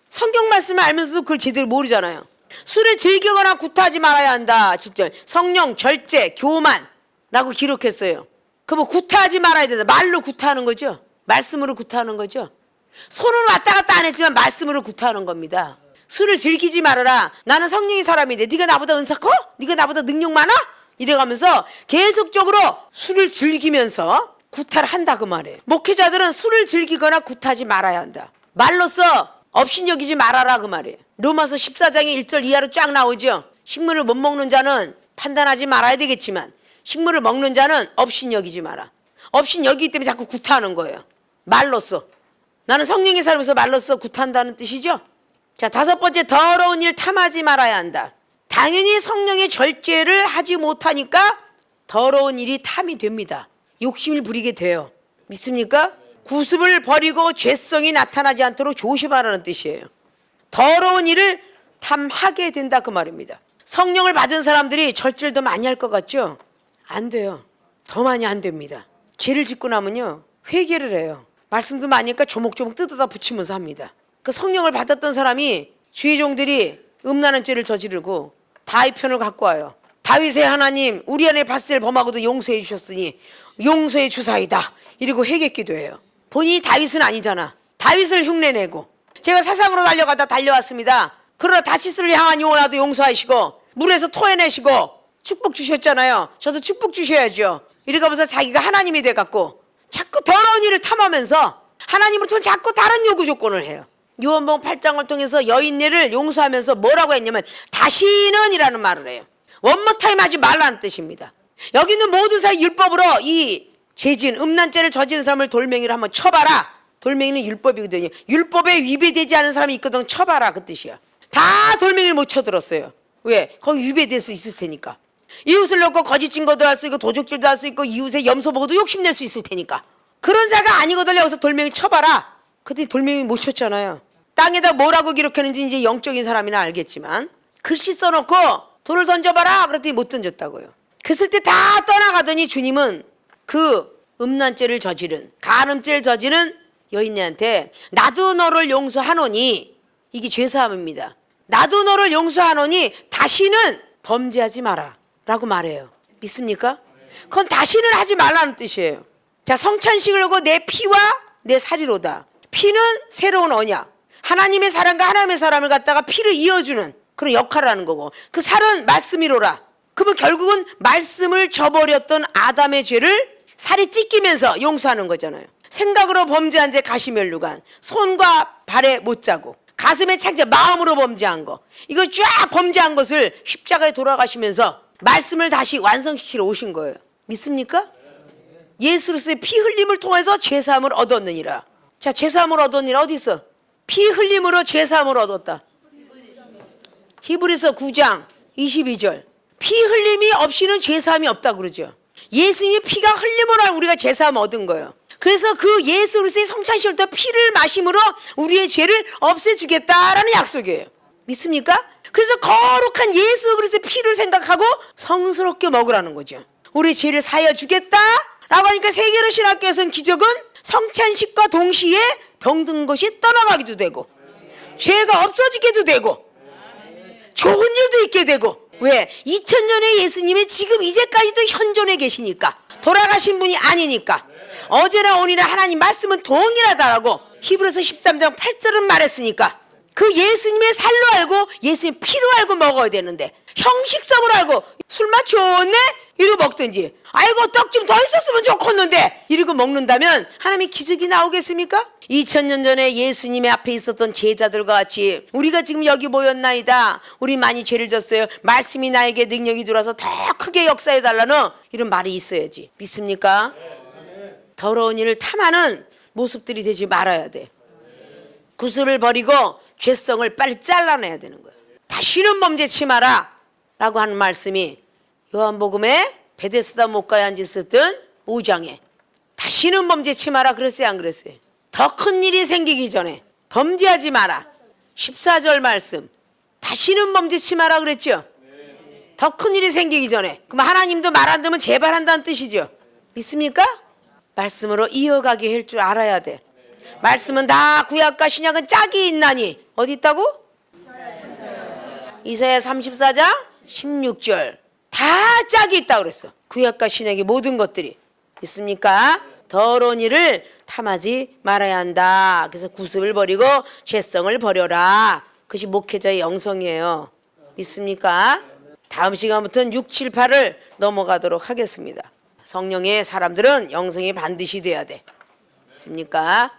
성경 말씀을 알면서도 그걸 제대로 모르잖아요. 술을 즐기거나 구타하지 말아야 한다. 7절 성령, 절제, 교만라고 기록했어요. 그 뭐 구타하지 말아야 된다. 말로 구타하는 거죠. 말씀으로 구타하는 거죠. 손은 왔다 갔다 안 했지만 말씀으로 구타하는 겁니다. 술을 즐기지 말아라. 나는 성령의 사람인데 네가 나보다 은사 커? 네가 나보다 능력 많아? 이래가면서 계속적으로 술을 즐기면서 구타를 한다 그 말이에요. 목회자들은 술을 즐기거나 구타하지 말아야 한다. 말로써 업신여기지 말아라 그 말이에요. 로마서 14장의 1절 이하로 쫙 나오죠. 식물을 못 먹는 자는 판단하지 말아야 되겠지만 식물을 먹는 자는 업신여기지 마라. 업신여기기 때문에 자꾸 구타하는 거예요. 말로써. 나는 성령의 사람에서 말로써 구탄다는 뜻이죠. 자, 5번째, 더러운 일 탐하지 말아야 한다. 당연히 성령의 절제를 하지 못하니까 더러운 일이 탐이 됩니다. 욕심을 부리게 돼요. 믿습니까? 구습을 버리고 죄성이 나타나지 않도록 조심하라는 뜻이에요. 더러운 일을 탐하게 된다 그 말입니다. 성령을 받은 사람들이 절제도 많이 할 것 같죠? 안 돼요. 더 많이 안 됩니다. 죄를 짓고 나면요 회개를 해요. 말씀도 많이 하니까 조목조목 뜯어다 붙이면서 합니다. 그 성령을 받았던 사람이 주의 종들이 음란한 죄를 저지르고 다윗 편을 갖고 와요. 다윗의 하나님 우리 안에 바셀 범하고도 용서해 주셨으니 용서해 주사이다 이러고 회개 기도해요. 본인이 다윗은 아니잖아. 다윗을 흉내내고 제가 세상으로 달려왔습니다. 그러나 다시스를 향한 요나도 용서하시고 물에서 토해내시고 축복 주셨잖아요. 저도 축복 주셔야죠. 이러면서 자기가 하나님이 돼갖고 자꾸 더러운 일을 탐하면서 하나님으로부터 자꾸 다른 요구 조건을 해요. 요한복음 8장을 통해서 여인네를 용서하면서 뭐라고 했냐면 다시는 이라는 말을 해요. 원모타임 하지 말라는 뜻입니다. 여기 있는 모든 사람 율법으로 이 죄진 음란죄를 저지른 사람을 돌멩이로 한번 쳐봐라. 돌멩이는 율법이거든요. 율법에 위배되지 않은 사람이 있거든 쳐봐라 그 뜻이야. 다 돌멩이를 못 쳐들었어요. 왜? 거기 위배될 수 있을 테니까. 이웃을 놓고 거짓 증거도 할 수 있고 도적질도 할 수 있고 이웃의 염소 보고도 욕심낼 수 있을 테니까. 그런 자가 아니거든 여기서 돌멩이를 쳐봐라. 그때 돌멩이 못 쳤잖아요. 땅에다 뭐라고 기록했는지 이제 영적인 사람이나 알겠지만 글씨 써놓고 돌을 던져봐라 그랬더니 못 던졌다고요. 그랬을 때 다 떠나가더니 주님은 그 음란죄를 저지른 간음죄를 저지른 여인네한테 나도 너를 용서하노니 이게 죄사함입니다. 나도 너를 용서하노니 다시는 범죄하지 마라 라고 말해요. 믿습니까? 그건 다시는 하지 말라는 뜻이에요. 자, 성찬식을 하고 내 피와 내 살이로다. 피는 새로운 언약. 하나님의 사람과 하나님의 사람을 갖다가 피를 이어주는 그런 역할을 하는 거고 그 살은 말씀이로라. 그러면 결국은 말씀을 저버렸던 아담의 죄를 살이 찢기면서 용서하는 거잖아요. 생각으로 범죄한 죄 가시면류관, 손과 발에 못 자고 가슴에 창자 마음으로 범죄한 거 이거 쫙 범죄한 것을 십자가에 돌아가시면서 말씀을 다시 완성시키러 오신 거예요. 믿습니까? 예수 그리스도의 피 흘림을 통해서 죄사함을 얻었느니라. 자, 죄사함을 얻었느니라 어디 있어? 피 흘림으로 죄사함을 얻었다. 히브리서 9장 22절. 피 흘림이 없이는 죄사함이 없다 그러죠. 예수님의 피가 흘림으로 우리가 죄사함을 얻은 거예요. 그래서 그 예수 그리스도의 성찬식을 또 피를 마심으로 우리의 죄를 없애주겠다라는 약속이에요. 믿습니까? 그래서 거룩한 예수 그리스도의 피를 생각하고 성스럽게 먹으라는 거죠. 우리 죄를 사여 주겠다라고 하니까 세계로 신학교에서는 기적은 성찬식과 동시에 병든 것이 떠나가기도 되고 죄가 없어지게도 되고 좋은 일도 있게 되고 왜? 2000년의 예수님이 지금 이제까지도 현존해 계시니까 돌아가신 분이 아니니까 어제나 오늘이나 하나님 말씀은 동일하다라고 히브리서 13장 8절은 말했으니까 그 예수님의 살로 알고 예수님의 피로 알고 먹어야 되는데 형식성으로 알고 술맛 좋네? 이러고 먹든지 아이고 떡 좀 더 있었으면 좋겠는데 이러고 먹는다면 하나님의 기적이 나오겠습니까? 2000년 전에 예수님의 앞에 있었던 제자들과 같이 우리가 지금 여기 모였나이다. 우리 많이 죄를 졌어요. 말씀이 나에게 능력이 들어서 더 크게 역사해달라는 이런 말이 있어야지. 믿습니까? 더러운 일을 탐하는 모습들이 되지 말아야 돼. 구슬을 버리고 죄성을 빨리 잘라내야 되는 거예요. 다시는 범죄치 마라 라고 하는 말씀이 요한복음에 베데스다 못가에 앉았었던 5장에 다시는 범죄치 마라 그랬어요 안 그랬어요? 더 큰 일이 생기기 전에 범죄하지 마라. 14절 말씀 다시는 범죄치 마라 그랬죠? 더 큰 일이 생기기 전에. 그럼 하나님도 말 안 듣면 재발한다는 뜻이죠. 믿습니까? 말씀으로 이어가게 할 줄 알아야 돼. 말씀은 다 구약과 신약은 짝이 있나니 어디 있다고? 이사야 34장 16절 다 짝이 있다고 그랬어. 구약과 신약의 모든 것들이. 있습니까? 더러운 일을 탐하지 말아야 한다. 그래서 구습을 버리고 죄성을 버려라. 그것이 목회자의 영성이에요. 믿습니까? 다음 시간부터는 6, 7, 8을 넘어가도록 하겠습니다. 성령의 사람들은 영성이 반드시 돼야 돼. 믿습니까?